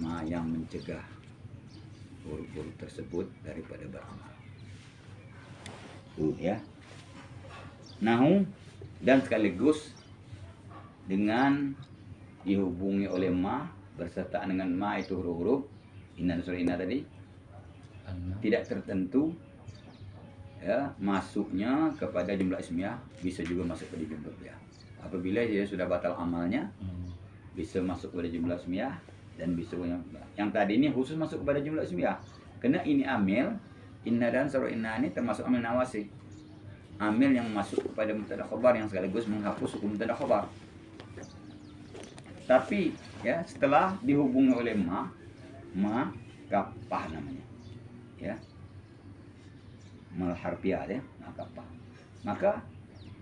ma yang mencegah huruf-huruf tersebut daripada beramal. Ya. Nahu dan sekaligus dengan dihubungi oleh ma bersertaan dengan ma itu huruf-huruf inna dan surah inna tadi tidak tertentu ya masuknya kepada jumlah ismiyah, bisa juga masuk pada jumlah ismiyah. Apabila dia sudah batal amalnya bisa masuk kepada jumlah ismiyah dan bisa yang tadi ini khusus masuk kepada jumlah ismiyah. Karena ini amil inna dan surah inna ini termasuk amil nawasi. Amil yang masuk kepada mubtada khabar yang sekaligus menghapus hukum mubtada khabar. Tapi ya setelah dihubungi oleh ma kapah namanya. Ya. Mal harfiah ya, kapah. Maka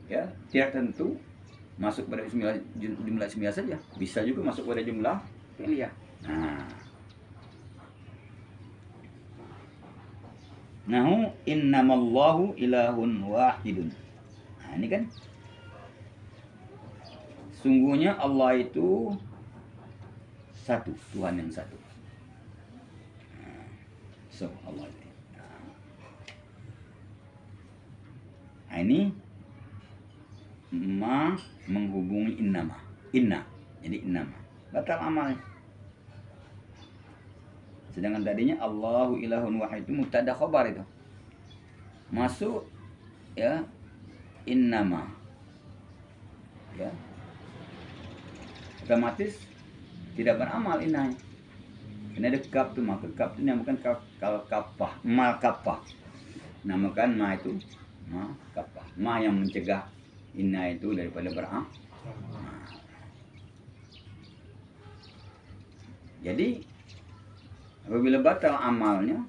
ya tidak tentu masuk pada jumlah ismiyah saja, bisa juga masuk pada jumlah fi'liyah. Nahu innamallahu ilahun wahidun. Nah, ini kan sungguhnya Allah itu satu, Tuhan yang satu. Allah itu. Nah, ini ma menghubungi innama. Inna. Jadi innama. Batal amalnya. Sedangkan tadinya Allahu ilahun wahid itu mubtada khabar itu. Masuk ya innama. Ya. Otomatis tidak beramal innanya. Karena ada kaf tu, maka kaf itu namakan kapah, mal kapah. Namakan ma itu ma kapah. Ma yang mencegah inna itu daripada beramal. Jadi apabila batal amalnya,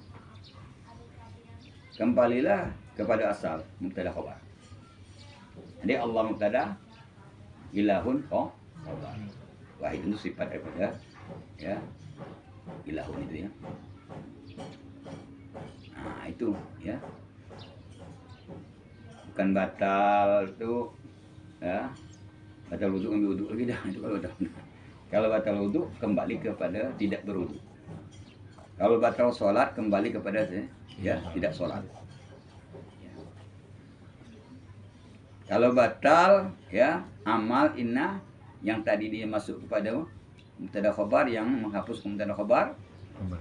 kembalilah kepada asal mubtada khabar. Jadi Allah mubtada, ilahun khabar. Wahid itu sifat daripada ya ilahun itu ya. Nah itu ya. Bukan batal itu ya. Batal wudu ambil wudu lagi dah itu kalau dah. Kalau batal wudu kembali kepada tidak berwudu. Kalau batal sholat kembali kepada ya tidak sholat. Ya. Kalau batal ya amal inna yang tadi dia masuk kepada mubtada khabar yang menghapus mubtada khabar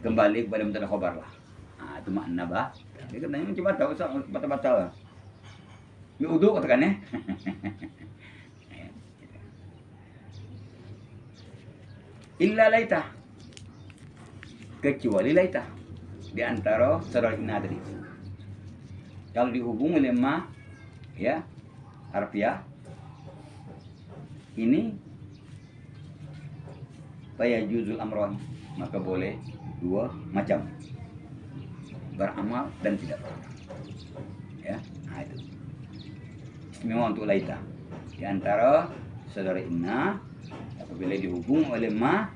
kembali kepada mubtada khabar lah. Nah, itu makna bah. Dia katanya cuma tahu batal-batal. Ini wudu katakan ya. Illa laita. Kecuali laita. Di antara surah inna tadi. Kalau dihubungi oleh ma ya harfiah ini fayajuzul amrani, maka boleh dua macam, beramal dan tidak beramal. Ya, nah itu istimewa untuk laita. Di antara saudara inna apabila dihubung oleh ma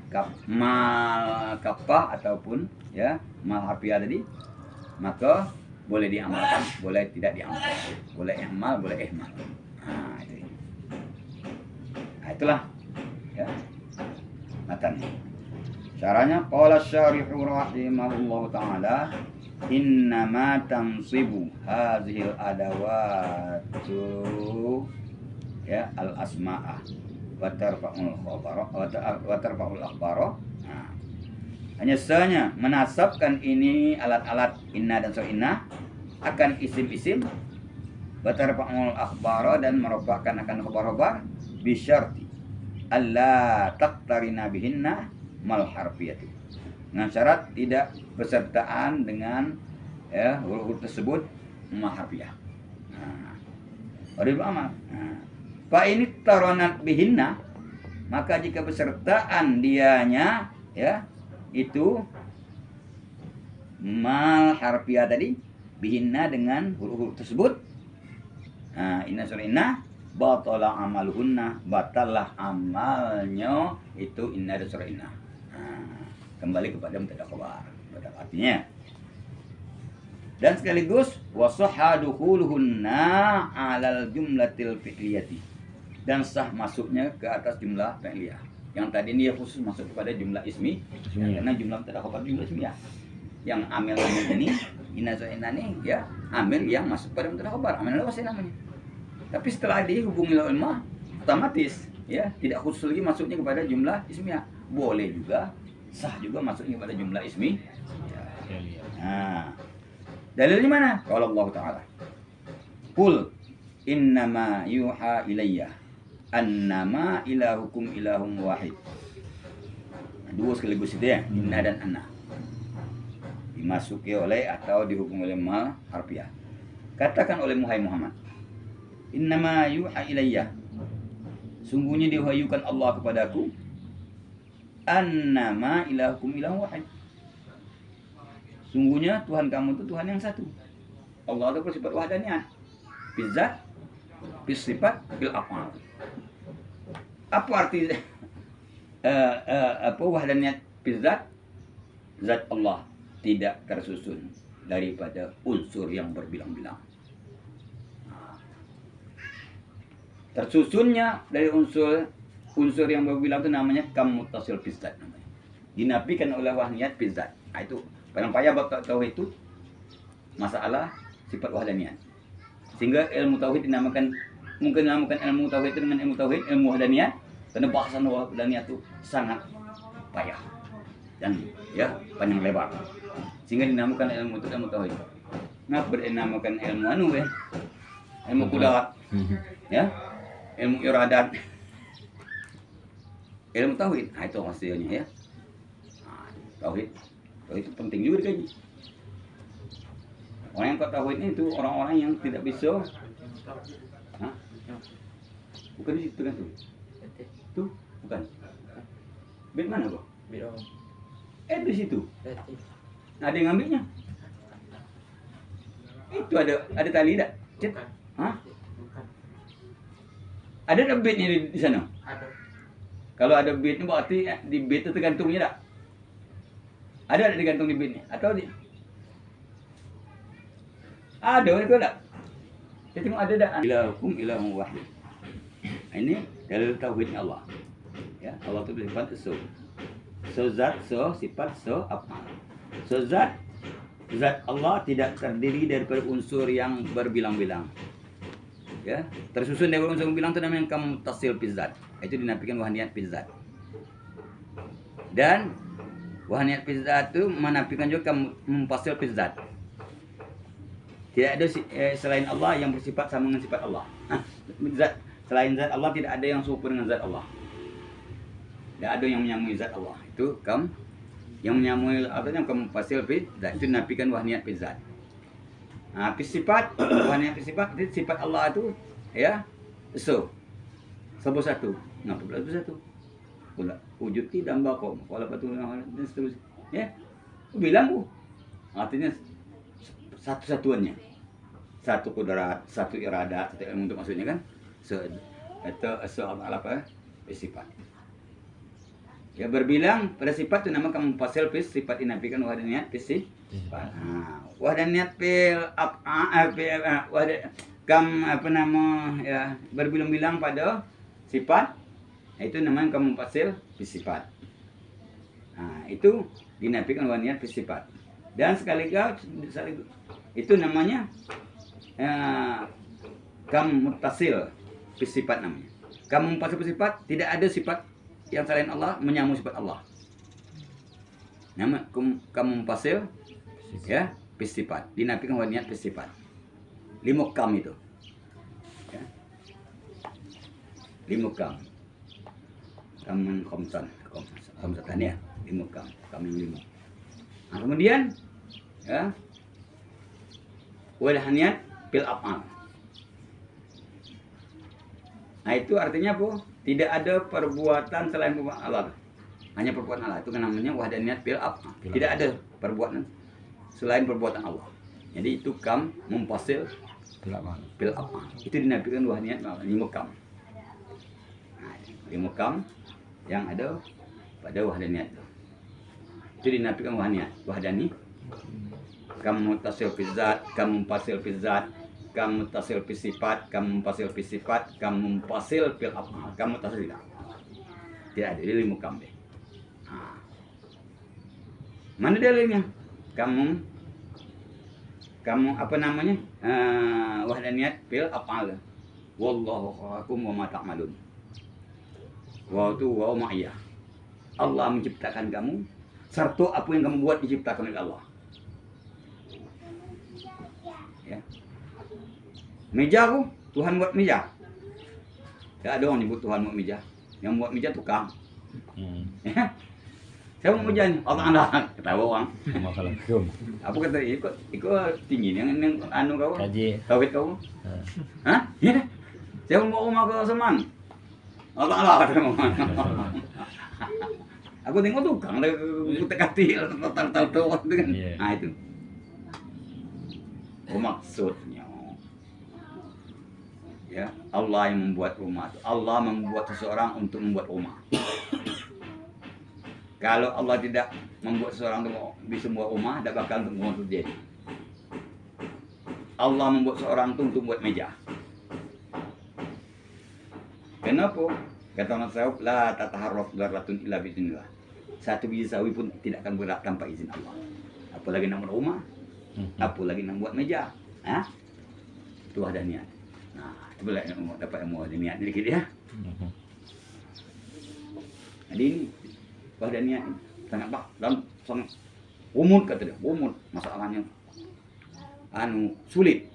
kapah ataupun ya ma harfiah tadi, maka boleh diamalkan, boleh tidak diamalkan, boleh ihmal, boleh ihmal. Nah, itu. Nah, itulah ya matan. Caranya qala syarihu rahimahullahu taala innama tansibu hadhil adawatu ya al asma'a wa tarfa'ul khabara wa tarfa'ul akhbara. Nah, hanya saja menasabkan ini alat-alat inna dan inna akan isim-isim wa tarfa'ul akhbara dan merofakkan akan khabar-khabar bisyarti alla taqtarina bihinna mal harfiyati, dengan syarat tidak bersertaan dengan ya huruf tersebut ma harfiyah. Nah, beramal. Nah, fa ini taronat bihinna, maka jika bersertaan dianya ya itu mal harfiyah tadi bihinna dengan huruf tersebut. Nah, inna surah inna batala amaluhunna, batallah amalnya itu inna dan surah inna. Nah, kembali kepada mubtada khabar. Artinya dan sekaligus wasahha dukhuluhunna 'alal jumlatil fi'liyati, dan sah masuknya ke atas jumlah fi'liyah. Yang tadi ini khusus masuk kepada jumlah ismi, karena jumlah mubtada khabar jumlah ismiyah. Yang amil ini inna inna nih ya amil yang masuk pada mubtada khabar, amil wasai namanya. Tapi setelah dihubungi oleh ma otomatis ya tidak khusus lagi masuknya kepada jumlah ismiyah. Boleh juga, sah juga masuknya kepada jumlah ismi. Nah, dalilnya mana? Kalau Allah Ta'ala Qul innama yuha ilayya annama ilahukum ilahum wahid. Dua sekaligus itu ya, inna dan anna. Dimasuki oleh atau dihubung oleh ma harfiah. Katakan oleh Muhammad, innama yuha ilayya, sungguhnya diwahyukan Allah kepadaku, annama ilahukum ilahum wahid. Sungguhnya Tuhan kamu itu Tuhan yang satu. Allah itu bersifat wahdaniyah. Bizzat, bisifat, bil af'al. Apa arti wahdaniyat bizzat? Zat Allah tidak tersusun daripada unsur yang berbilang-bilang. Tersusunnya dari unsur yang berbilang itu namanya kam muttasil bizzat namanya. Dinafikan oleh wahdaniyat bizzat. Nah, itu paling payah bab tauhid itu masalah sifat wahdaniyat. Sehingga ilmu tauhid dinamakan ilmu tauhid itu dengan ilmu tauhid, ilmu wahdaniyat, karena bahasan wahdaniyat itu sangat payah dan ya panjang lebar. Sehingga dinamakan ilmu itu ilmu tauhid. Ngapa dinamakan ilmu ya? Ilmu kudat. Ya. Ilmu iradat. Ilmu tauhid. Nah, itu hasilnya ya. Nah, tauhid itu penting juga dikaji. Orang yang kau tauhid itu orang-orang yang tidak bisa. Hah? Bukan di situ kan tuh? Tuh, bukan. Bed mana kok? Di situ. Nah, ada yang ngambilnya. Itu ada tali tak? Cet. Hah? Ada bednya di sana? Ada. Kalau ada bednya berarti di bed itu tergantungnya tak? Ada digantung di bednya atau di ada itu tak? Saya tengok ada tak? Ilahukum ilahum wahid. Ini dalil tauhidnya Allah. Ya, Allah itu bersifat zat, sifat, apa? Zat Allah tidak terdiri daripada unsur yang berbilang-bilang. Ya, tersusun dari unsur bilang itu namanya kam tasil pizzat. Itu dinafikan wahdaniyat pizzat. Dan wahdaniyat pizzat itu menafikan juga mumpasil pizzat. Tidak ada selain Allah yang bersifat sama dengan sifat Allah. Selain zat Allah tidak ada yang serupa dengan zat Allah. Tidak ada yang menyamai zat Allah. Itu yang menyamai artinya mumpasil pizzat itu dinafikan wahdaniyat pizzat. Nah, sifat wahdaniyat itu sifat Allah itu ya sebab satu. Ngapa pula satu? Pula wujud tidak bakok wala patu dan seterusnya. Ya. Bilang bu. Artinya satu-satuannya. Satu kudrat, satu iradat, satu ilmu untuk maksudnya kan. Apa? Sifat. Ya berbilang pada sifat itu namakan mufasil sifat dinafikan wahdaniyat sifat. Nah, wahdaniyat berbilang-bilang pada sifat itu namanya kamu mufasil sifat. Nah, itu dinafikan wahdaniyat sifat. Dan sekaligus itu namanya kam muttasil sifat namanya. Kam muttasil sifat tidak ada sifat yang selain Allah menyamai sifat Allah. Nama kam muttasil ya sifat. Dinafikan wahdaniyat sifat. 5 kam itu. Ya. 5 kam. Kam khamsatan ya, 5 kam yang 5. Nah, kemudian ya wahdaniyat bil af'al. Nah, itu artinya apa? Tidak ada perbuatan selain perbuatan Allah. Hanya perbuatan Allah. Itu namanya wahdaniyat bil af'al. Tidak ada perbuatan selain perbuatan Allah. Jadi itu kam mumpasil bil af'al. Itu dinafikan wahdaniyat 5 kam. Nah, 5 kam yang ada pada wahdaniyat itu. Itu dinafikan wahdani. Kam muttasil fi zat, kam mumpasil fi zat, kam muttasil fi sifat, kam mumpasil fi sifat, kam mumpasil fil af'al, kam muttasil tidak. Tidak ada, dia mukam deh. Mana dalilnya? Kamu apa namanya? Wahdaniyat fil af'al. Wallahu khalaqakum wa ma ta'malun. Wa tu wa ma'iyah. Allah menciptakan kamu serta apa yang kamu buat diciptakan oleh Allah. Ya. Meja aku, Tuhan buat meja. Tak ada orang nyebut Tuhan buat meja. Yang buat meja tukang. Ya. Saya mau meja ni, Allah ketawa orang. Assalamualaikum. Apa kata ikut tinggi yang anu kau? Kaji. Tauhid kau? Hah? Ya. Saya mau rumah kau Semang. Allah kata orang. Aku tengok tukang lah, kutek-katik, tahu itu kan. Nah itu. Oh maksudnya, ya Allah yang membuat rumah. Allah membuat seseorang untuk membuat rumah. Kalau Allah tidak membuat seseorang untuk bisa membuat rumah, tidak bakal untuk terjadi. Allah membuat seorang itu untuk membuat meja. Kenapa? Kata Nabi SAW, la tataharraf darratun illa biiznillah. Satu biji sawi pun tidak akan bergerak tanpa izin Allah. Apalagi nak buat rumah, apalagi nak buat meja. Hah? Itu ada niat. Nah, itu boleh dapat ilmu ada niat sedikit ya. Jadi ini ada niat sangat dalam sangat umum kata dia, umum masalahnya sulit,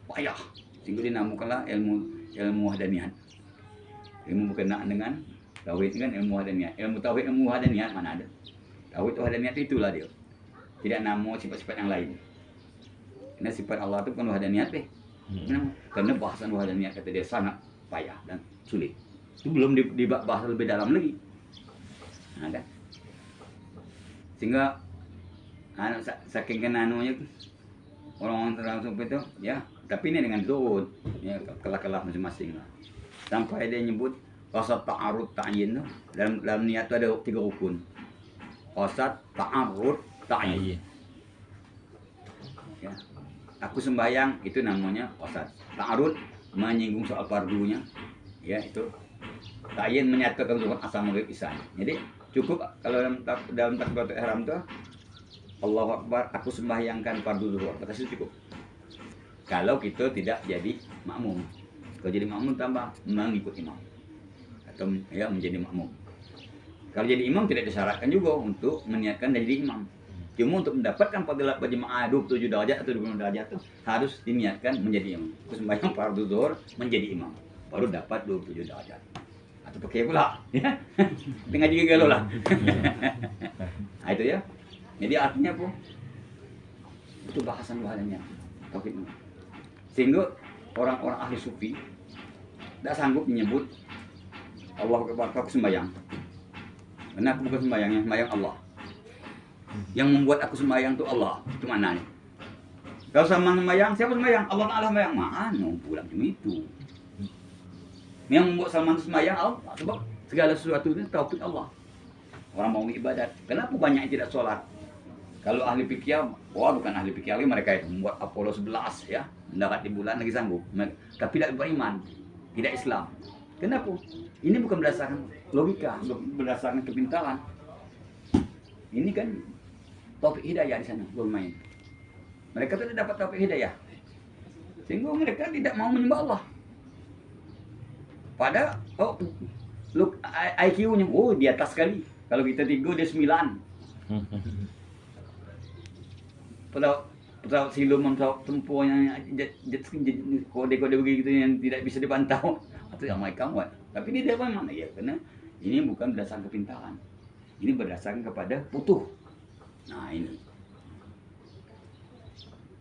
payah. Sehingga dinamakanlah ilmu hadaniat. Ilmu berkenaan dengan tauhid kan ilmu hadaniat. Ilmu tauhid, ilmu hadaniat mana ada? Tauhid itu hadaniat itulah dia. Tidak nama sifat-sifat yang lain. Karena sifat Allah itu penuh hadaniat deh. Karena bahasan hadaniat kata dia sangat payah dan sulit. Itu belum dibahas lebih dalam lagi. Nah, kan? Sehingga saking kenanunya orang-orang terlangsung itu ya, tapi ini dengan zuhud ya, kelah-kelah masing-masing lah. Sampai dia nyebut qasad ta'arud ta'yin tu dalam niat tu ada 3 rukun. Qasad ta'arud ta'yin. Ya. Aku sembahyang itu namanya qasad. Ta'arud menyinggung soal fardunya. Ya, itu. Ta'yin menyatakan zuhud asal maghrib isya. Jadi cukup kalau dalam takbiratul ihram tu Allahu Akbar, aku sembahyangkan fardu zuhur. Kata itu cukup. Kalau kita tidak jadi makmum. Kalau jadi makmum tambah mengikut imam. Atau ya menjadi makmum. Kalau jadi imam tidak disyaratkan juga untuk meniatkan jadi imam. Cuma untuk mendapatkan fadilah berjemaah 27 derajat atau 20 derajat itu harus diniatkan menjadi imam. Aku sembahyang fardu zuhur menjadi imam. Baru dapat 27 derajat. Atau pakai pula. Ya. Tengah juga galau lah. Nah, itu ya. Jadi artinya apa? Itu bahasannya tauhid. Sehingga orang-orang ahli sufi tidak sanggup menyebut Allah aku sembahyang. Karena aku bukan sembahyang, yang sembahyang Allah. Yang membuat aku sembahyang itu Allah. Itu maknanya. Kalau sama sembahyang, siapa sembahyang? Allah Ta'ala sembahyang. Mana pulang cuma itu. Yang membuat Salman sembahyang Allah. Sebab segala sesuatu itu tauhid Allah. Orang mau ibadat. Kenapa banyak yang tidak sholat? Kalau ahli fikih, bukan ahli fikih lagi, mereka itu membuat Apollo 11 ya, mendarat di bulan lagi sanggup. Tapi tidak beriman, tidak Islam. Kenapa? Ini bukan berdasarkan logika, berdasarkan kepintaran. Ini kan taufik hidayah di sana bermain. Mereka tidak dapat taufik hidayah, sehingga mereka tidak mau menyembah Allah. Padahal IQ-nya di atas sekali. Kalau kita 3 dia 9. Pesawat siluman, pesawat tempur yang kode-kode begitu yang tidak bisa dipantau. Atau yang mereka buat. Tapi ini dia mana ya? Karena ini bukan berdasarkan kepintaran. Ini berdasarkan kepada putuh. Nah ini.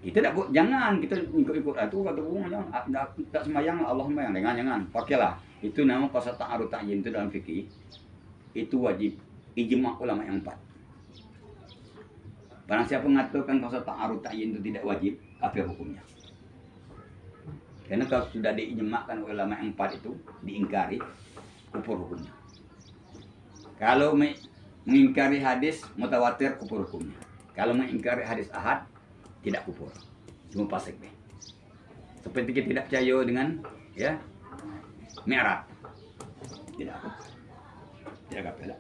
Kita jangan kita ikut-ikut itu kata bunga jangan tak sembahyang Allah sembahyang jangan pakailah itu nama qasad ta'arud ta'yin itu dalam fikih itu wajib ijma' ulama yang 4. Barang siapa mengatakan qasad ta'arud ta'yin itu tidak wajib, kafir hukumnya. Karena kalau sudah diijma'kan ulama yang 4 itu diingkari, kufur hukumnya. Kalau mengingkari hadis mutawatir, kufur hukumnya. Kalau mengingkari hadis ahad, tidak kufur, cuma fasik deh. Seperti kita tidak percaya dengan ya Mi'raj, tidak. tidak kafir.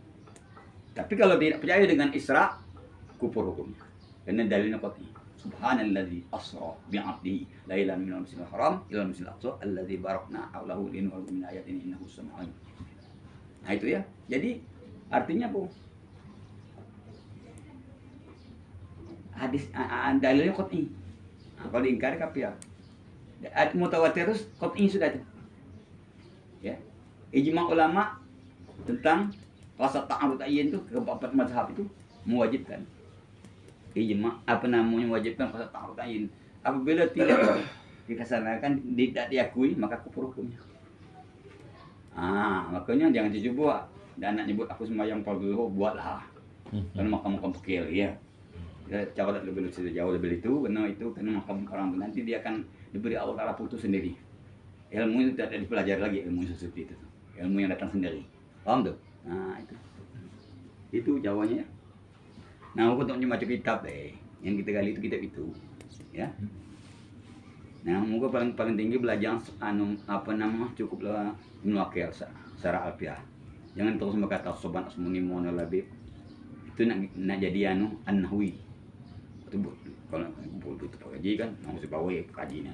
Tapi kalau tidak percaya dengan Isra, kufur hukumnya. Karena dalilnya qat'i. Subhanalladzi asra bi'abdihi lailan minal masjidil haram ilal masjidil aqsa alladzi barakna haulahu linuriyahu min ayatina innahu sami'un. Nah itu ya. Jadi artinya apa? Hadis dalilnya qat'i. Nah, kalau diingkari kafir. Mutawatir terus qat'i sudah itu. Ya. Ijma ulama tentang rasa ta'arud ayyin itu keempat mazhab itu mewajibkan. Ijma mewajibkan rasa ta'arud ayyin. Apabila tidak dikasanakan, tidak diakui, maka kufur hukumnya. Makanya jangan dicoba. Dan anak nyebut aku sembahyang fardu zuhur, buatlah. Karena makam kecil ya. Cara lebih jauh lebih itu, karena makam orang itu nanti dia akan diberi Allah Ta'ala putus sendiri. Ilmu itu tidak dipelajari lagi, ilmu seperti itu. Ilmu yang datang sendiri. Paham tuh? Nah itu jawabannya. Nah aku tak cuma kitab yang kita gali itu kitab itu, ya. Nah muka paling tinggi belajar cukuplah Ibnu Aqil secara alfiah. Jangan terus berkata soban asmuni mona labib. Itu nak jadi an-nahwi. Itu kalau itu kaji kan mau si bawa kajinya.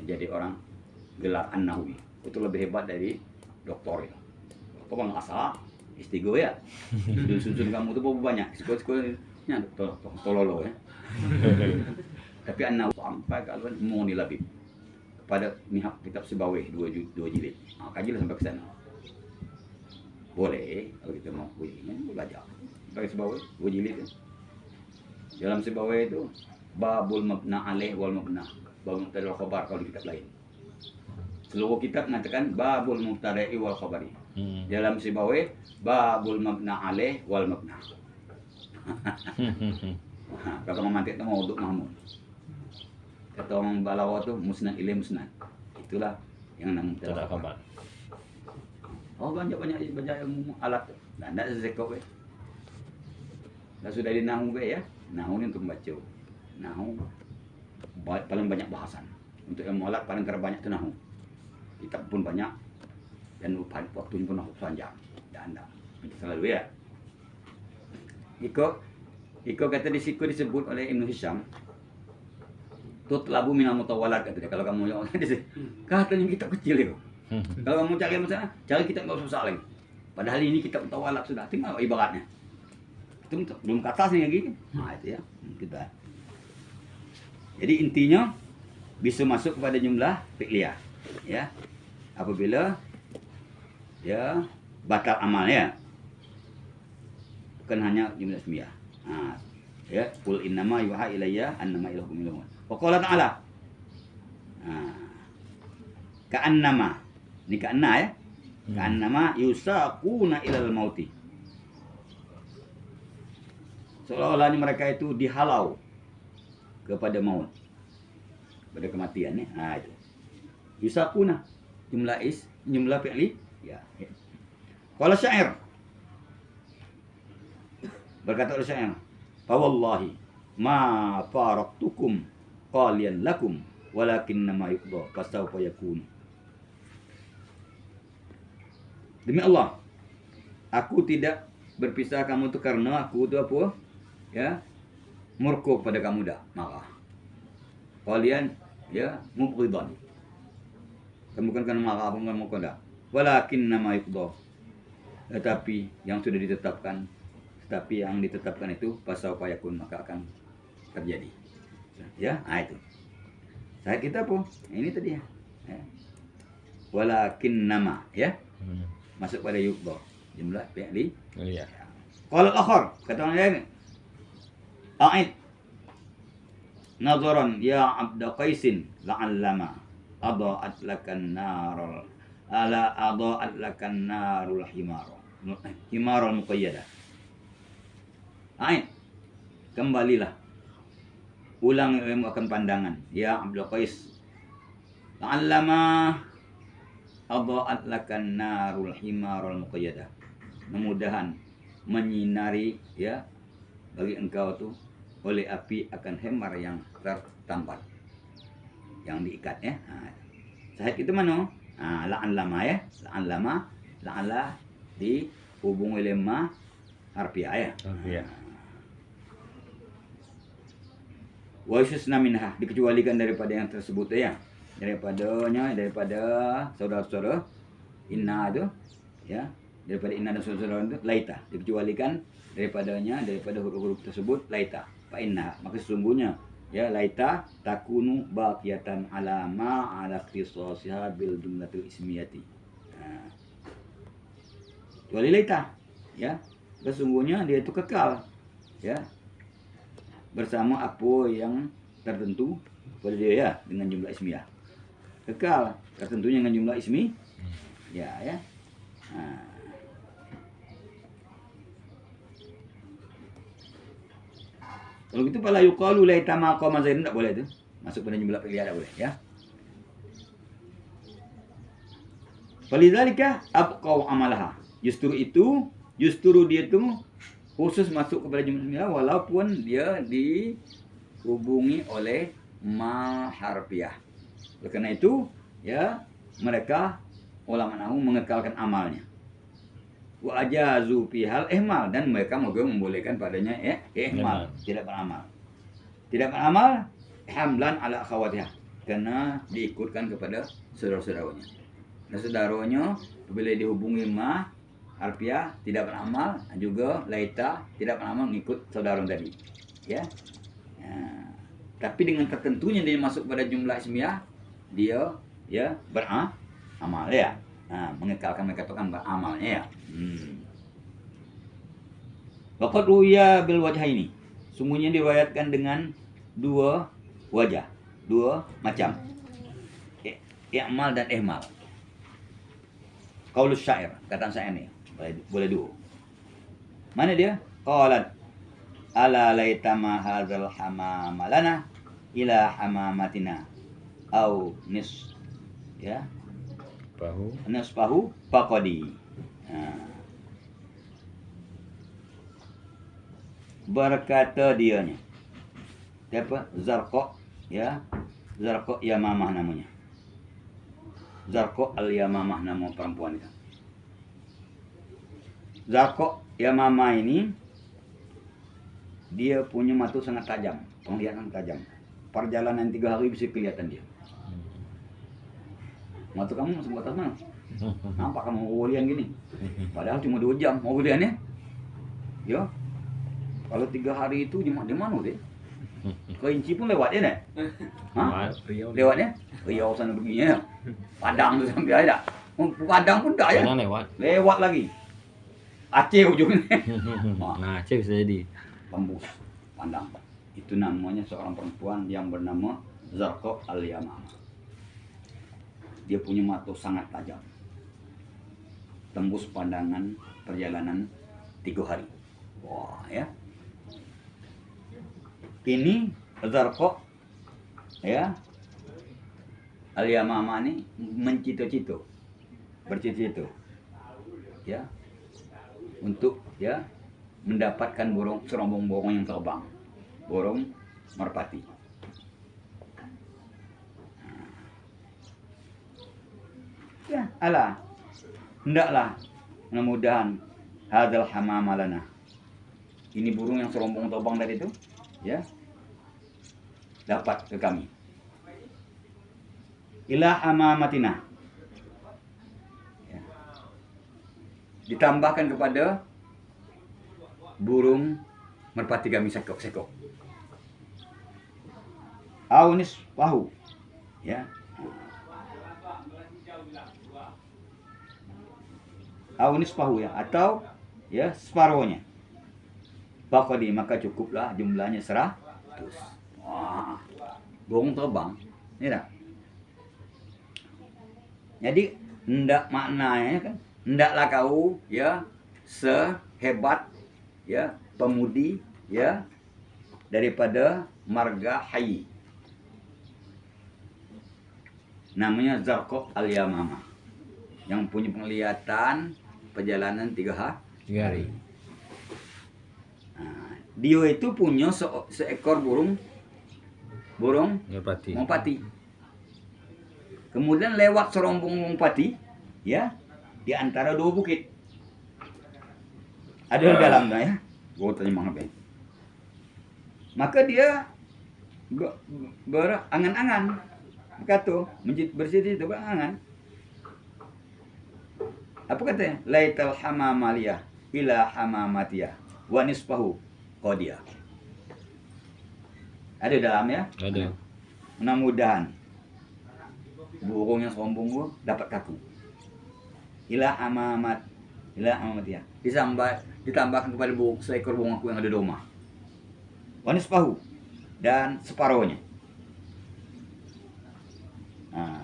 Jadi orang gelar an-nahwi itu lebih hebat dari doktor ya. Doktor kan asal istigo ya. Susun kamu tuh banyak. Sekolah-sekolahnya tololo ya. Tapi an-nahwi sampai kalau mau dilabib kepada nihab kitab Sibawih 2 jilid. Kajilah sampai ke sana. Boleh kalau kita mau belajar. Pakai Sibawih 2 jilid ya. Dalam Sibawih itu babul mabna alaih wal mabna. Babul mubtada'i wal khabar kalau di kitab lain. Seluruh kitab mengatakan babul mubtada'i wal khabari. Dalam Sibawih babul mabna alaih wal mabna. Kalau memantik itu mau untuk Mahmud. Kata orang Balawa itu musnad ilaih musnad. Itulah yang namanya mubtada' khabar. Oh banyak ilmu alat. Dan tidak sesekok ya. Dan sudah di nahu ya. Nahu ini untuk membaca. Nahu paling banyak bahasan. Untuk ilmu alat paling terbanyak itu nahu. Kitab pun banyak dan waktunya pun panjang. Dan anda selalu ya. Iko kata di siku disebut oleh Ibnu Hisham. Tutlabu minal mutawalat kata dia. Kalau kamu katanya kitab kecil itu. Kalau kamu cari masalah, cari kitab nggak usah lagi. Padahal ini kitab mutawalat sudah. Tinggal ibaratnya. Itu belum ke atas nih lagi. Nah itu ya kita. Jadi intinya bisa masuk kepada jumlah fi'liyah. Ya. Apabila ya batal amalnya. Bukan hanya jumlah ismiyah. Nah, ya qul innama yuha ilayya annama ilahukum ilahun. Wa qala ta'ala. Ka'annama. Ini ka'anna ya. Ka'annama yusaquna ilal mauti. Seolah-olah mereka itu dihalau kepada maut. Kepada kematian ya. Nah itu. Yusaquna. Jumlah fi'li ya. Qala syair. Berkata oleh syair, "Fa wallahi ma faraqtukum qaliyan lakum walakinna ma yuqda fasawfa yakun." Demi Allah, aku tidak berpisah kamu itu karena aku itu apa? Ya, murka pada kamu dah, marah. Kalian ya mubghidan. Kamu bukan karena marah apa murka dah. Walakinna ma yuqda. Tetapi yang sudah ditetapkan, itu pasal payakun maka akan terjadi. Ya, itu. Saya kita pun ini tadi ya. Walakin nama ya. Masuk pada yuqda. Jumlah fi'li. Iya. Qala al-akhar, kata orang lain. A'id. Nazaran ya Abd Qaisin la'allama adaat lakan narul narul himarul muqayyadah. Ain, kembalilah. Ulang ilmu akan pandangan. Ya Abdul Qais. La'allama adha'at lakan narul himarul muqayyadah. Mudah-mudahan menyinari ya bagi engkau tuh oleh api akan hemar yang tertampar. Yang diikat ya. Sahid itu mana? La'allama ya. La'alla di hubungi lemah harfiah ya. Harfiah. Wa yustasna minha, dikecualikan daripada yang tersebut ya. Daripada saudara-saudara inna itu ya, daripada inna dan saudara itu laita, dikecualikan daripada huruf-huruf tersebut laita. Fa inna, maka sesungguhnya ya laita takunu baqiyatan ala ma ala ikhtisasiha bil jumlatil ismiyati. Kecuali laita ya, sesungguhnya dia itu kekal ya bersama apa yang tertentu pada dia ya dengan jumlah ismiyah. Kekal tertentunya dengan jumlah ismi ya. Kalau gitu pala yuqalu laita ma qama zaidun, tak boleh tu. Masuk pada jumlah fi'liyah tak boleh ya. Falidzalika abqau amalaha. Justru dia itu khusus masuk kepada jumlah ismiyah walaupun dia dihubungi oleh ma harfiah. Oleh karena itu ya mereka ulama nahwu mengekalkan amalnya. Wa ajazu fihal ihmal, dan mereka juga membolehkan padanya ihmal, tidak beramal. Tidak beramal hamlan ala akhawatiha, karena diikutkan kepada saudara-saudaranya. Dan saudaranya bila dihubungi ma harfiah tidak beramal, juga laita tidak beramal mengikut saudara tadi. Ya. Tapi dengan tertentunya dia masuk pada jumlah ismiyah, dia ya beramal ya. Mengekalkan mereka itu kan beramalnya ya. Waqad ruya bil wajhaini. Sungguhnya diriwayatkan dengan dua wajah, dua macam. I'mal dan ihmal. Qaulus syair, kataan syair ini. Boleh dua. Mana dia? Qalat ala laitama hadzal hamama lana ila hamamatina au nis ya nisfahu faqadi. Berkata dianya siapa? Zarqa ya, Zarqa Yamamah namanya. Zarqa al-Yamamah nama perempuan itu. Zarqa Yamamah ini dia punya mata sangat tajam, penglihatan tajam. Perjalanan 3 hari bisa kelihatan dia. Mata kamu sebatas mana? Nampak kamu ulian gini. Padahal cuma 2 jam mau uliannya. Ya. Kalau 3 hari itu di mana dia? Kerinci pun lewat ya, nek? Lewatnya? Riau sana begini ya. Padang tu sampai ada. Padang pun tak ya. Lewat lagi. Aceh ujungnya. Nah, Aceh bisa jadi Tembus pandang. Itu namanya seorang perempuan yang bernama Zarqa al-Yamamah. Dia punya mata sangat tajam. Tembus pandangan perjalanan 3 hari. Wah ya. Ini Zarqa ya al-Yamamah ini bercita-cita ya untuk ya mendapatkan serombong burung yang terbang, burung merpati. Ya, hendaklah mudah-mudahan hadzal hamama lana. Ini burung yang serombong terbang tadi itu, ya, dapat ke kami. Ila hamamatina. Ya. Ditambahkan kepada burung merpati kami sekok-sekok. Aunis pahu. Ya. Aunis pahu ya, atau ya separuhnya. Bakodi, maka cukuplah jumlahnya 100. Wah, burung terbang. Ini dah. Jadi hendak maknanya kan, hendaklah kau ya sehebat ya pemudi ya daripada marga Hayy. Namanya Zarqa al-Yamamah, yang punya penglihatan perjalanan 3 hari. Nah, dia itu punya seekor burung merpati. Kemudian lewat serombong merpati ya di antara 2 bukit. ada di dalamnya ya. Gua tanya mangap ya. Maka dia berangan-angan. Maka tuh menjadi bersih itu berangan. Apa katanya? Laital hamamaliyah ila hamamatiyah wa nisfahu qadiyah. Ada dalamnya? Ada. Mudah-mudahan burung yang sombong gua dapat kaku. Ila hamamatiyah. Ditambahkan kepada seekor burung aku yang ada di rumah. Wa nisfahu dan separuhnya. Nah,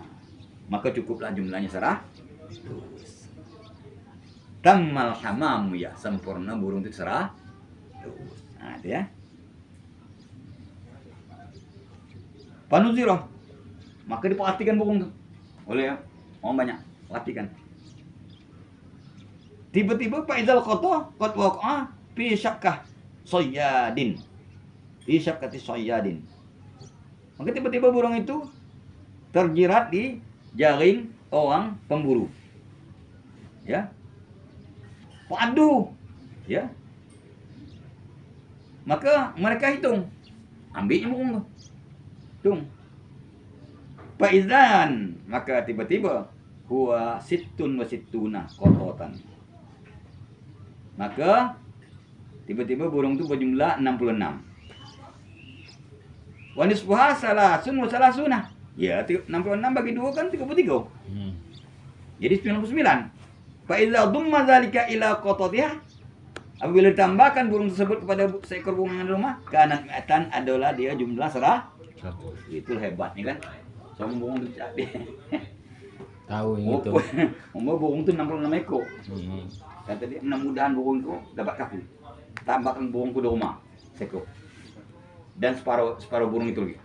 maka cukuplah jumlahnya 100. Tammal hamamu ya, sempurna burung itu 100. Nah, itu ya. Panuzirah, maka diperhatikan burung itu oleh orang banyak, perhatikan. Tiba-tiba Pak Izal qad waqa'a fi syakkah sayyadin. Fi syakkati sayyadin. Maka tiba-tiba burung itu terjerat di jaring orang pemburu. Ya. Waduh, ya. Maka mereka hitung, ambilnya burung tu. Hitung. Faizan, maka tiba-tiba huwa sittun wa sittuna qatatan. Maka tiba-tiba burung itu berjumlah 66. Wa nisfuha salasun wa salasuna. Ya, 66 bagi 2 kan 33. Jadi 99. Fa idza dumma zalika ila qatatiha, apabila ditambahkan burung tersebut kepada seekor burung yang di rumah, kanat mi'atan adalah dia jumlah 100. Itu hebatnya kan. Sama burung itu jadi. Tahu yang itu. Burung itu 66 ekor. Kata dia, mudah-mudahan burung itu dapat kaku. Tambahkan burungku di rumah, seekor. Dan separuh burung itu lagi.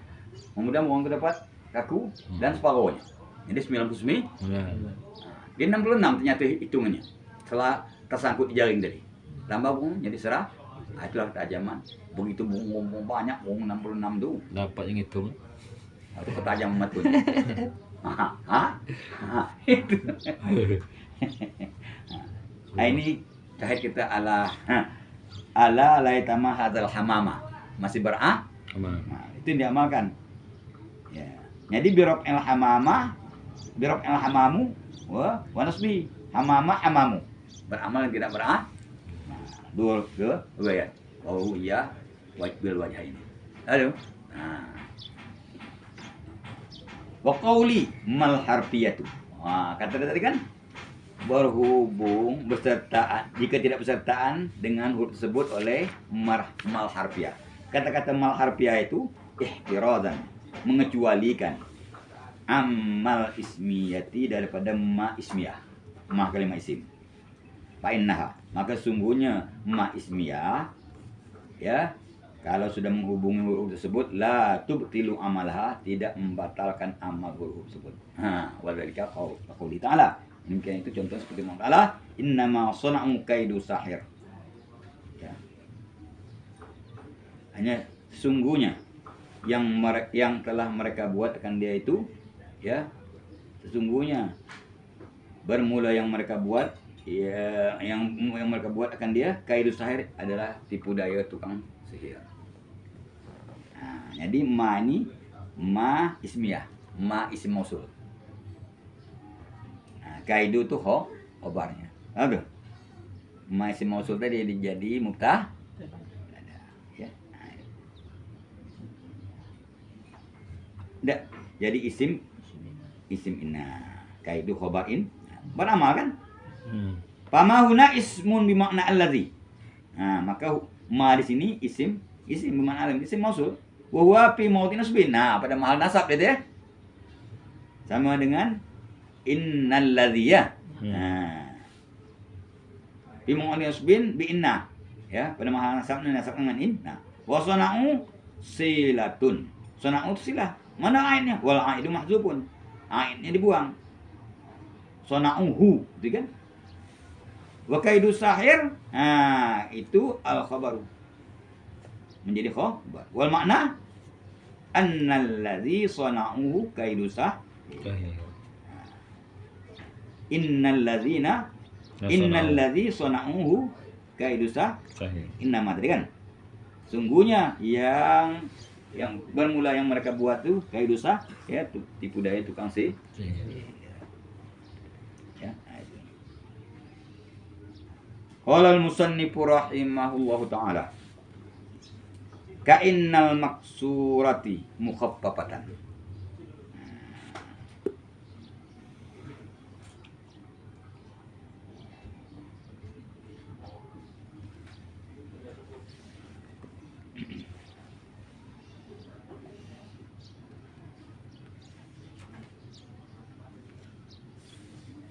Mudah-mudahan burung itu dapat kaku dan separuhnya. Jadi 99. Dia 66 ternyata hitungannya. Setelah tersangkut di jaring tadi. Tambah burung jadi 100. Itulah ketajaman. Begitu burung banyak, burung 66 tu. Dapat yang itu. Itu ketajaman betul. Itu. Nah, ini syahid kita ala laitama hadzal hamama. Masih nah, itu yang diamalkan. Ya. Jadi birab el hamamu wa nasbi hamamu. Beramal yang tidak nah, dua ya. Oh iya, wajbil wajah ini. Aduh. Nah. Wa qauli mal harfiyatu. Wah, kata tadi kan berhubung bersertaan, jika tidak bersertaan dengan huruf tersebut oleh mal harfiyah. Kata-kata mal harfiyah itu ihtirazan, mengecualikan amal ismiyati daripada ma ismiyah, ma kalimah isim. Fa'innaha, maka sungguhnya ma ismiyah ya, kalau sudah menghubungi huruf tersebut la tubtilu amalaha, tidak membatalkan amal huruf tersebut. Wadzalika qauli ta'ala. Mungkin itu contoh seperti Allah Ta'ala, innama sana'u kaidu sahir. Ya. Hanya sesungguhnya yang telah mereka buat akan dia itu, ya, sesungguhnya bermula yang mereka buat, ya, yang mereka buat akan dia, kaidu sahir adalah tipu daya tukang sihir. Nah, jadi ma ini ma ismiyah, ma isim mausul. Nah, kaidu itu khobarnya. Aduh. Ma isim mausul tadi jadi mubtada. Ya. Nah, jadi isim inna, kaidu khobarin, beramal kan? Fama huna ismun bimakna allazi. Nah, maka ma di sini isim bimakna allazi, isim mausul. Wa huwa fi mawdhi nasbin. Nah, pada mahal nasab dia. Sama dengan innal ladziya. Nah. Fi mawdhi nasbin bi inna. Ya, pada mahal nasab dengan inna. Wa sana'u silatun. Sana'u silah. Mana ainnya? Wal aidu mahdzufun. Ainnya dibuang. Sana'uhu, gitu kan? Wa kaidu sahir, nah itu al khabaru. Menjadi khabar. Wal makna annal ladzi sana'uhu kaidu sahir. Innal ladzi sana'uhu kaidu Sahih. innama tadi kan. Sungguhnya yang bermula yang mereka buat tuh kaidu ya tipu daya tukang sihir. Ya, nah itu. Qala al-musannifu rahimahullahu taala ka'innal maksurati mukhaffafatan.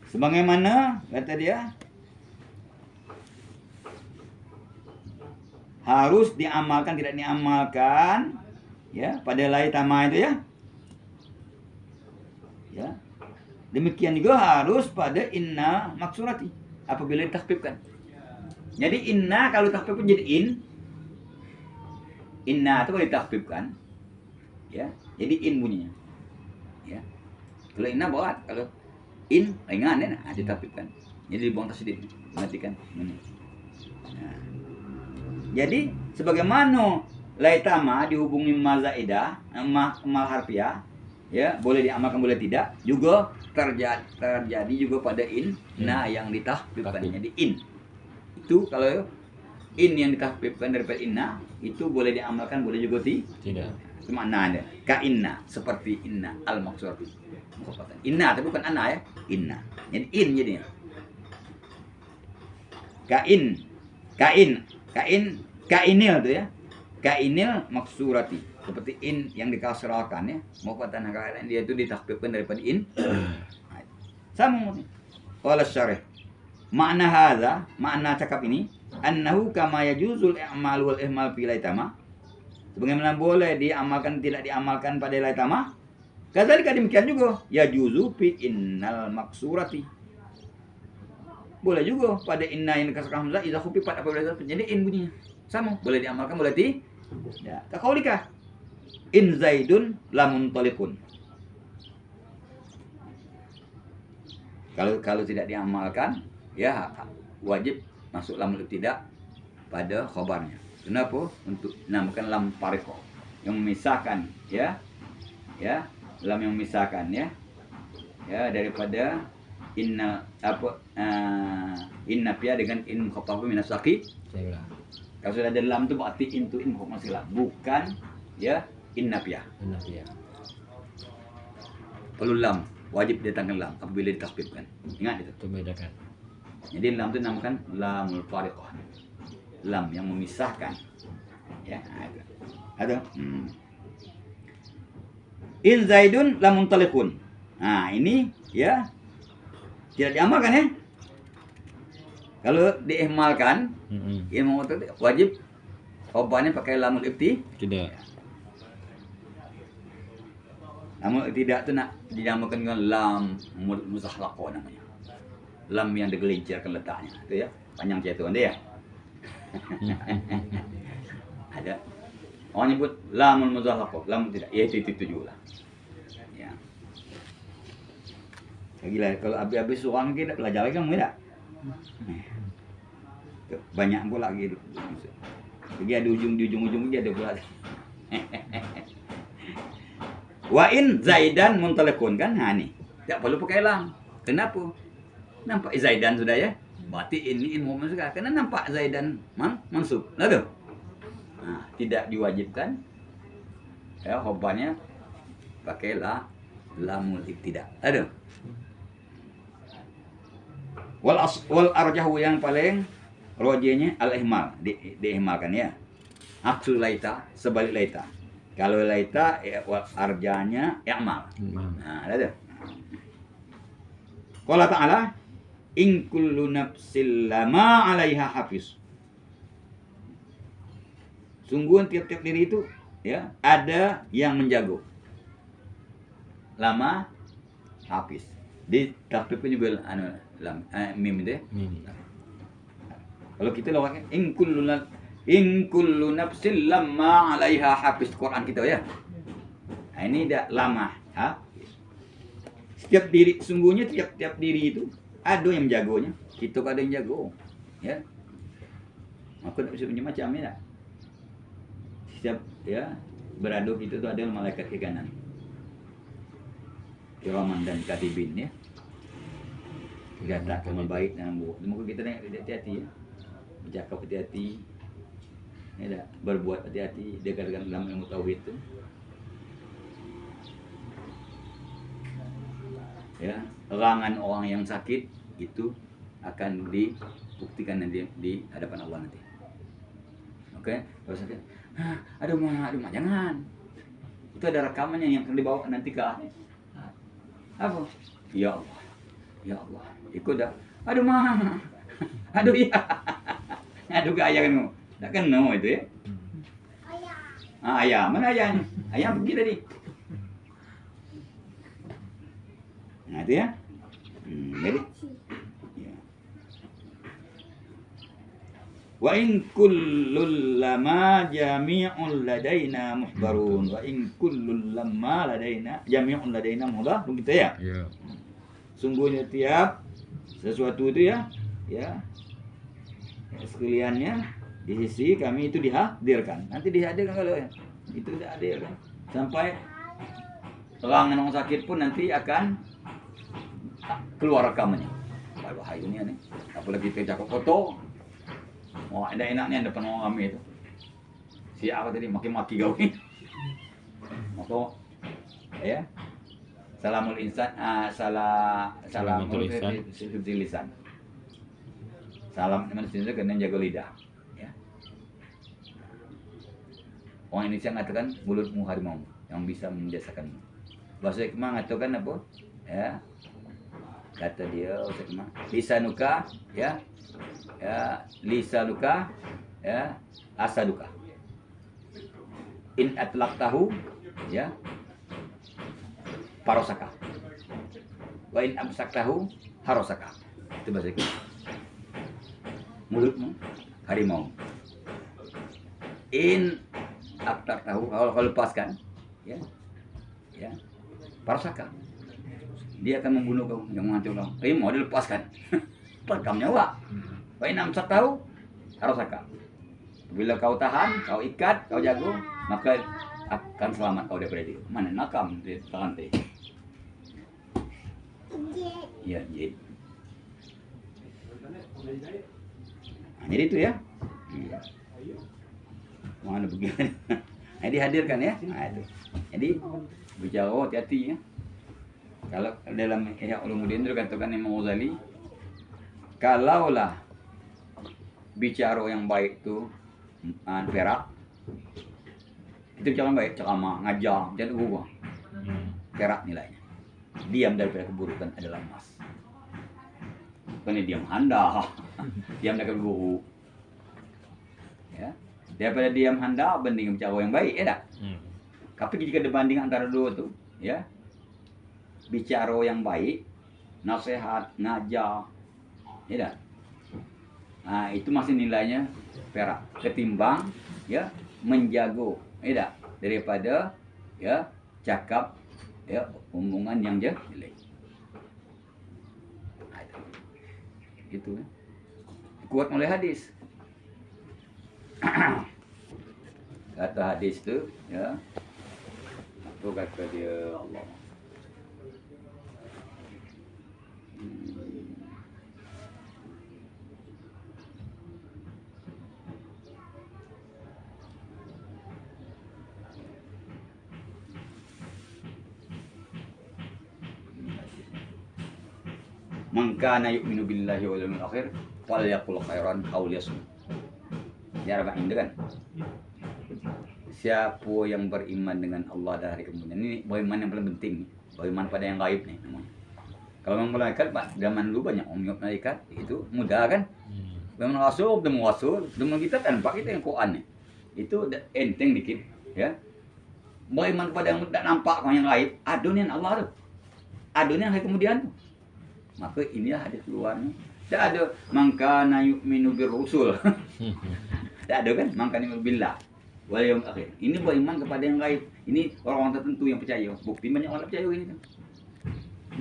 Sebagaimana kata dia harus diamalkan tidak diamalkan ya pada laitama itu ya. Ya. Demikian juga harus pada inna maksurati apabila ditakfifkan. Jadi inna kalau takfifkan jadi in. Inna itu kalau ditakfifkan ya, jadi in bunyinya. Ya. Kalau inna buat kalau in ringan ya, nah, ditakfifkan. Jadi dibuang tasdid, matikan. Nah. Jadi sebagaimana laitama dihubungi ma zaidah, ma harfiah, ya boleh diamalkan boleh tidak, juga terjadi juga pada in, nah yang ditahfifkan jadi in. Itu kalau in yang ditahfifkan daripada inna itu boleh diamalkan boleh juga tidak. Itu maknanya ka inna seperti inna al maksud inna tapi bukan ana ya, inna. Jadi in jadinya. Kainil tuh ya. Kainil maksurati. Seperti in yang dikasrahkan ya. Mau kata negara dia itu ditakfifkan daripada in. Sama. Qala syarih. Makna hadza, makna cakap ini annahu kama yajuzul i'mal wal ihmal fi laitama. Sebagaimana boleh diamalkan tidak diamalkan pada laitama. Kadzalika demikian juga yajuzu fi innal maksurati. Boleh juga pada inna yang dikasrahkan hamzah idza khufifat apabila jadi in bunyinya. Sama, boleh diamalkan boleh tidak. Ya, kaqaulika in zaidun lamun talikun. Kalau tidak diamalkan ya wajib masuk lam tidak pada khabarnya. Kenapa? Untuk dinamakan lam fariqah yang memisahkan ya. Ya, lam yang memisahkan ya. Ya, daripada inna apa inna pia dengan in mukhaffafah min as-saqi. Kalau sudah ada lam itu berarti in to in masih lam, bukan ya inna pia. Perlu lam, wajib datangkan lam apabila ditakfifkan. Ingat itu. Bedakan. Jadi lam itu dinamakan lamul fariqah. Lam yang memisahkan. Ya, itu. Ada. In zaidun lamun talikun. Nah, ini ya tidak diamalkan ya. Kalau diihmalkan, ilmu itu wajib obatnya pakai lamul ibti. Tidak. Lamul tidak itu nak dinamakan dengan lam muzahlaqah namanya. Lam yang digelincirkan letaknya, itu ya. Panjang jatuhan dia. Ada. Orang nyebut lamul muzahlaqah, lam tidak. Ya itu juga lah. Ya. Gila kalau habis orang kita belajar lagi kamu tidak? Banyak pula gitu. Jadi ada di ujung dia ada pula. Wa in zaidan muntalaqun kan? Nah nih. Tak perlu pakai lam. Kenapa? Nampak zaidan sudah ya. Berarti ini in mu'min sudah. Karena nampak zaidan mansub. Nah tuh. Nah, tidak diwajibkan ya khabarnya pakai lamul ibtida. Aduh. Wal arjahu yang paling rojenya al-ihmal diihmalkan ya. Aksu laita sebalik laita. Kalau laita ya, wal arjanya i'mal. Nah, ada tuh. Qala ta'ala in kullu nafsin lama 'alaiha hafiz. Sungguh tiap-tiap diri itu ya ada yang menjaga. Lama hafiz. Di takfifnya juga lam mim deh. Kalau kita lawaknya in kullu nafsin lamma 'alaiha hafiz Quran kita ya. Nah, ini dah lama hafiz. Setiap diri sungguhnya tiap diri itu ada yang menjaganya. Kita ada yang jago. Ya. Aku tak bisa macam-macam ya. Setiap ya beraduk itu tuh ada malaikat ke kanan. Kiraman dan katibin ya. Berkata sama baik dan buruk. Semoga kita ni hati-hati ya. Bercakap hati-hati. Ya dah, berbuat hati-hati. Dia katakan dalam ilmu tauhid tu. Ya, erangan orang yang sakit itu akan dibuktikan nanti di hadapan Allah nanti. Oke, kalau sakit, aduh mah, jangan. Itu ada rekamannya yang akan dibawa nanti ke akhir. Apa? Ya Allah, ya Allah, ikut dah. Aduh mah, aduh ya, aduh gaya kan, tak kena itu ya. Ayah, mana ayahnya? Ayah pergi tadi. Nah itu ya. Jadi ya. Wa in kullul lama jami'un ladaina muhdarun. Wa in kullul lama ladaina jami'un ladaina muhdarun. Begitu ya? Ya. Sungguhnya tiap sesuatu itu ya sekaliannya di sisi kami itu dihadirkan. Nanti dihadirkan kalau ya. Itu dihadirkan. Sampai orang yang sakit pun nanti akan keluar rekamannya. Bahayanya nih. Apalagi kita cakap foto. Wah, enak-enaknya depan orang kami itu. Si apa tadi maki-maki kau ni. Maka ya. Salamul insan salamul lisan. Salam manusia kena jaga lidah, ya. Orang Indonesia mengatakan mulutmu harimau yang bisa membiasakanmu. Bahasa hikmah mengatakan apa? Ya. Kata dia lisanuka ya lisanuka ya asaduka in atlaqtahu ya parosaka wa in amsaktahu harosaka. Itu bahasa itu. Mulutmu harimau, in atlaqtahu kalau lepaskan ya parosaka, dia akan membunuh kau, yang menghancur kau. Mau dilepaskan, rekam nyawa. Wa inam tahu harus akal. Bila kau tahan, kau ikat, kau jago, maka akan selamat kau daripada dia. Mana nakam di rantai. Ya, jadi. Nah, jadi itu ya. Mana begini? Nah, dihadirkan ya. Nah, itu. Jadi bicara hati-hati ya. Kalau dalam Ihya Ulumuddin itu katakan Imam Ghazali, kalaulah bicara yang baik itu perak, itu bicara yang baik, ceramah, ngajar, jadi ubah, perak nilainya. Diam daripada keburukan adalah emas. Bukan diam anda, diam daripada buruk. Ya, daripada diam anda banding bicara yang baik, ya tak? Tapi jika dibanding antara dua tu, ya. Bicara yang baik, nasihat, ngajar, ya dah. Nah, itu masih nilainya perak ketimbang ya menjago, ya dah, daripada ya cakap ya omongan yang jelek. Nah, itu ya. Kuat oleh hadis. Kata hadis itu ya. Apa kata dia Allah? Man kana yu'minu billahi wal yawmil akhir falyaqul khairan aw liyasmut. Ya Rabbi kan. Siapa yang beriman dengan Allah dan hari kemudian, ini beriman yang paling penting, beriman pada yang gaib nih namanya. Kalau memang malaikat, zaman dulu banyak orang malaikat, itu mudah kan? Memang rasul, dengan kita kan nampak kita yang Quran nih. Itu enteng dikit, ya. Beriman pada yang tidak nampak yang gaib, adunian Allah tuh. Adunian hari kemudian tuh. Maka inilah hadis keluarnya. Tidak ada mangkana yu'minu birrusul. Tidak ada kan? Mangkana yu'minu billah wal yawmil akhir. Ini beriman kepada yang gaib. Ini orang-orang tertentu yang percaya. Bukti banyak orang percaya ini kan.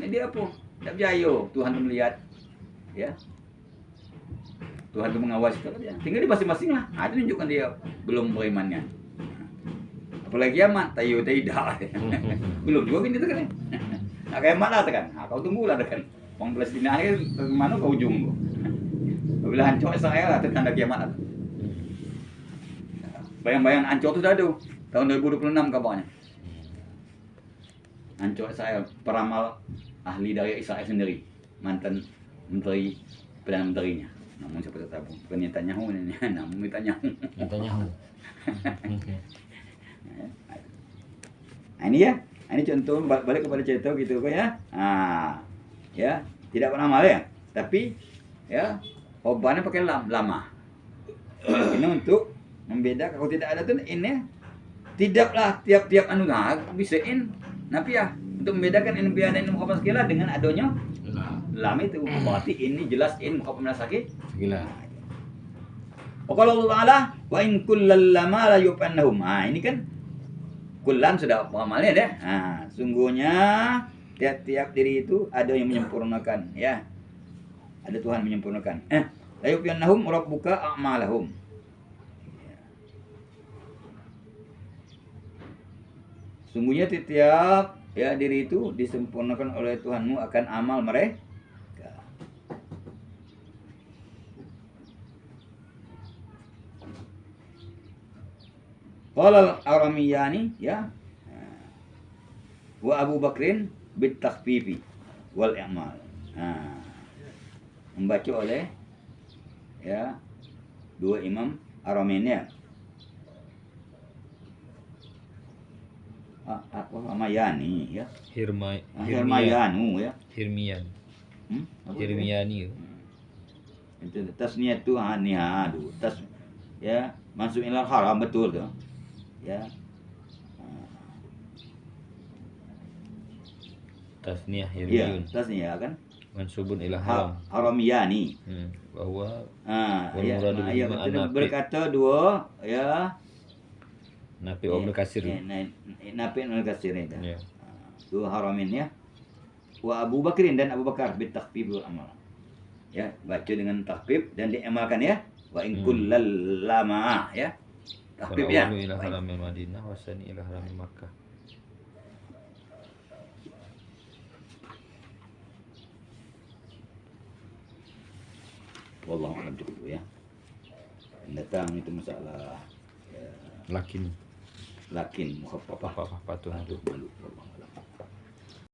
Ini dia apa? Tak percaya Tuhan tu melihat. Ya. Tuhan itu mengawasi dia. Tinggal di masing-masing lah. Nah, itu menunjukkan dia belum berimannya. Apalagi kiamat, tayu tidak. Belum juga kan itu kan. Nah, kiamat lah kan. Nah, kau tunggulah kan. Orang Palestina akhir ke mana ke ujung kau. Bila hancur Israel lah tanda kiamat. Bayang-bayang hancur itu dah ada. Tahun 2026 kabarnya. Hancur Israel, peramal ahli dari Israel sendiri, mantan menteri perdana menterinya. Namun siapa tahu, bukan Netanyahu ini, namun Netanyahu. Netanyahu. Nah, ini ya, ini contoh balik kepada cerita gitu kok ya. Ah, ya, tidak pernah amal ya, tapi ya obatnya pakai lama. Ini untuk membeda. Kalau tidak ada tuh ini tidaklah tiap-tiap anu bisain. Tapi ya untuk membedakan ini biar ini muka sekila dengan adanya lama itu berarti ini jelas ini muka sakit Gila. Kalau Allah Ta'ala wa in kullal lama la yufannahum. Ini kan kullan sudah amalnya deh. Sungguhnya tiap-tiap diri itu ada yang menyempurnakan ya. Ada Tuhan menyempurnakan. La yufannahum rabbuka a'malahum. Sungguhnya tiap ya diri itu disempurnakan oleh Tuhanmu akan amal mereka. Qala al-Aramiyani ya wa Abu Bakrin bit takhfifi wal i'mal. Membaca oleh ya dua imam Aramiyani ya. Ramayani ya. Hirmayanu ya. Hirmian. Apa itu? Hirmiani. Itu tasniyah tu hanihadu. Tas ya masuk ilal haram betul tuh. Ya. Tasniyah Iya, hirmiyun. tasniyah kan. Mansubun ila haram. Haramiyani. Bahwa Wal ya, muradu ya, betul betul. berkata dua ya. nafi obnu kasir. Nafi al kasir itu. Ya. Dua haramin ya. Wa Abu Bakrin dan Abu Bakar bit takhfif wal amal. Ya, baca dengan takhfif dan diamalkan ya. Wa in kullal lama ya. Takhfif ya. Wal ila haramil Madinah wa sani ila haramil Makkah. Wallahu a'lam cukup ya. Datang itu masalah Lakin lakin mukhaffafah apa-apa tuh. malu wallahu a'lam.